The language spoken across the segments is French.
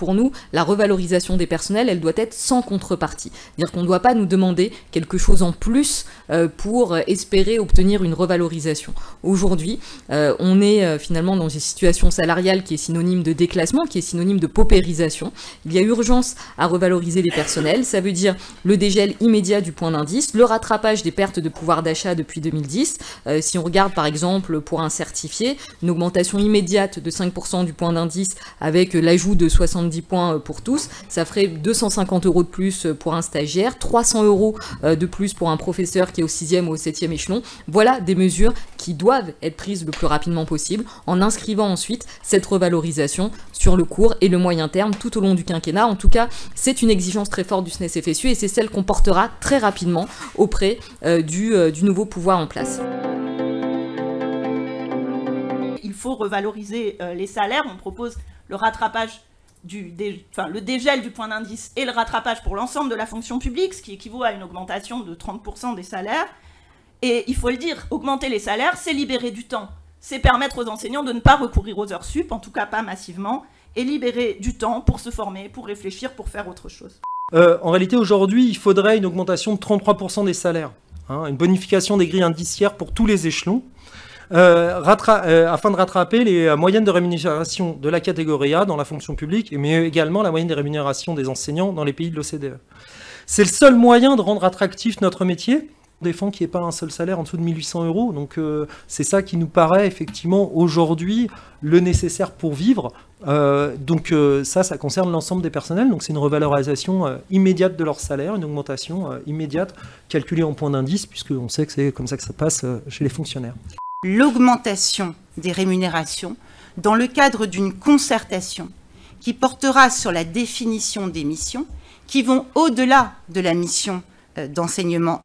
pour nous, la revalorisation des personnels, elle doit être sans contrepartie. C'est-à-dire qu'on ne doit pas nous demander quelque chose en plus pour espérer obtenir une revalorisation. Aujourd'hui, on est finalement dans une situation salariale qui est synonyme de déclassement, qui est synonyme de paupérisation. Il y a urgence à revaloriser les personnels. Ça veut dire le dégel immédiat du point d'indice, le rattrapage des pertes de pouvoir d'achat depuis 2010. Si on regarde par exemple pour un certifié, une augmentation immédiate de 5% du point d'indice avec l'ajout de 70 points pour tous, ça ferait 250 € de plus pour un stagiaire, 300 € de plus pour un professeur qui est au 6e ou au 7e échelon. Voilà des mesures qui doivent être prises le plus rapidement possible en inscrivant ensuite cette revalorisation sur le court et le moyen terme tout au long du quinquennat. En tout cas, c'est une exigence très forte du SNES-FSU et c'est celle qu'on portera très rapidement auprès du nouveau pouvoir en place. Il faut revaloriser les salaires. On propose le rattrapage le dégel du point d'indice et le rattrapage pour l'ensemble de la fonction publique, ce qui équivaut à une augmentation de 30% des salaires. Et il faut le dire, augmenter les salaires, c'est libérer du temps. C'est permettre aux enseignants de ne pas recourir aux heures sup, en tout cas pas massivement, et libérer du temps pour se former, pour réfléchir, pour faire autre chose. En réalité, aujourd'hui, il faudrait une augmentation de 33% des salaires, une bonification des grilles indiciaires pour tous les échelons, afin de rattraper les moyennes de rémunération de la catégorie A dans la fonction publique, mais également la moyenne des rémunérations des enseignants dans les pays de l'OCDE. C'est le seul moyen de rendre attractif notre métier. On défend qu'il n'y ait pas un seul salaire en dessous de 1 800 €, donc c'est ça qui nous paraît effectivement aujourd'hui le nécessaire pour vivre. Ça concerne l'ensemble des personnels, donc c'est une revalorisation immédiate de leur salaire, une augmentation immédiate calculée en point d'indice, puisqu'on sait que c'est comme ça que ça passe chez les fonctionnaires. L'augmentation des rémunérations dans le cadre d'une concertation qui portera sur la définition des missions qui vont au-delà de la mission d'enseignement.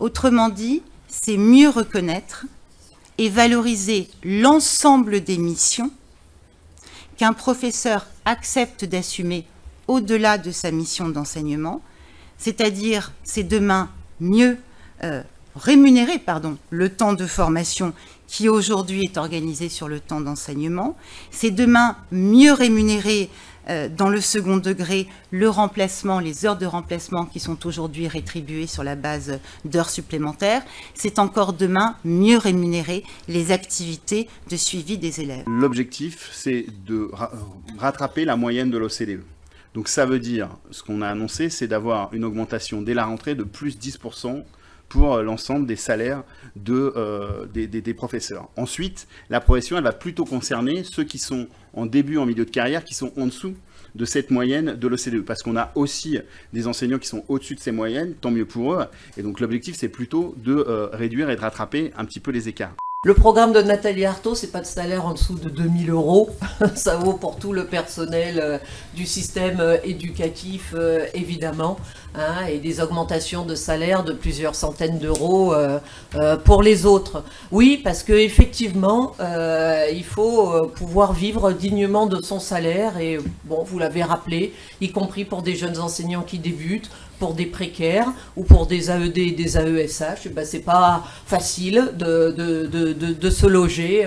Autrement dit, c'est mieux reconnaître et valoriser l'ensemble des missions qu'un professeur accepte d'assumer au-delà de sa mission d'enseignement, c'est-à-dire c'est demain mieux rémunérer le temps de formation qui aujourd'hui est organisé sur le temps d'enseignement. C'est demain mieux rémunérer dans le second degré le remplacement, les heures de remplacement qui sont aujourd'hui rétribuées sur la base d'heures supplémentaires. C'est encore demain mieux rémunérer les activités de suivi des élèves. L'objectif, c'est de rattraper la moyenne de l'OCDE. Donc ça veut dire, ce qu'on a annoncé, c'est d'avoir une augmentation dès la rentrée de plus 10% pour l'ensemble des salaires des professeurs. Ensuite, la progression, elle va plutôt concerner ceux qui sont en début, en milieu de carrière, qui sont en dessous de cette moyenne de l'OCDE. Parce qu'on a aussi des enseignants qui sont au-dessus de ces moyennes, tant mieux pour eux. Et donc l'objectif, c'est plutôt de réduire et de rattraper un petit peu les écarts. Le programme de Nathalie Arthaud, c'est pas de salaire en dessous de 2 000 €. Ça vaut pour tout le personnel du système éducatif, évidemment, et des augmentations de salaire de plusieurs centaines d'euros pour les autres. Oui, parce qu'effectivement, il faut pouvoir vivre dignement de son salaire. Et bon, vous l'avez rappelé, y compris pour des jeunes enseignants qui débutent, pour des précaires ou pour des AED et des AESH, c'est pas facile de se loger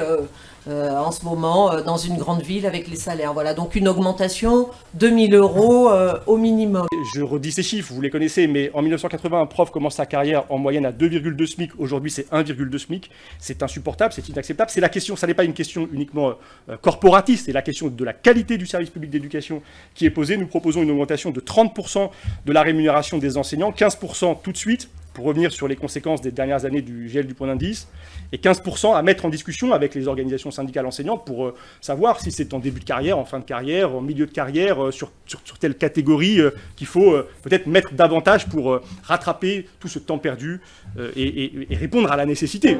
en ce moment dans une grande ville avec les salaires. Voilà, donc une augmentation de 1 000 € au minimum. Je redis ces chiffres, vous les connaissez, mais en 1980, un prof commence sa carrière en moyenne à 2,2 SMIC. Aujourd'hui, c'est 1,2 SMIC. C'est insupportable, c'est inacceptable. C'est la question, ça n'est pas une question uniquement corporatiste, c'est la question de la qualité du service public d'éducation qui est posée. Nous proposons une augmentation de 30% de la rémunération des enseignants, 15% tout de suite, pour revenir sur les conséquences des dernières années du gel du point d'indice, et 15% à mettre en discussion avec les organisations syndicales enseignantes pour savoir si c'est en début de carrière, en fin de carrière, en milieu de carrière, sur telle catégorie qu'il faut peut-être mettre davantage pour rattraper tout ce temps perdu et répondre à la nécessité.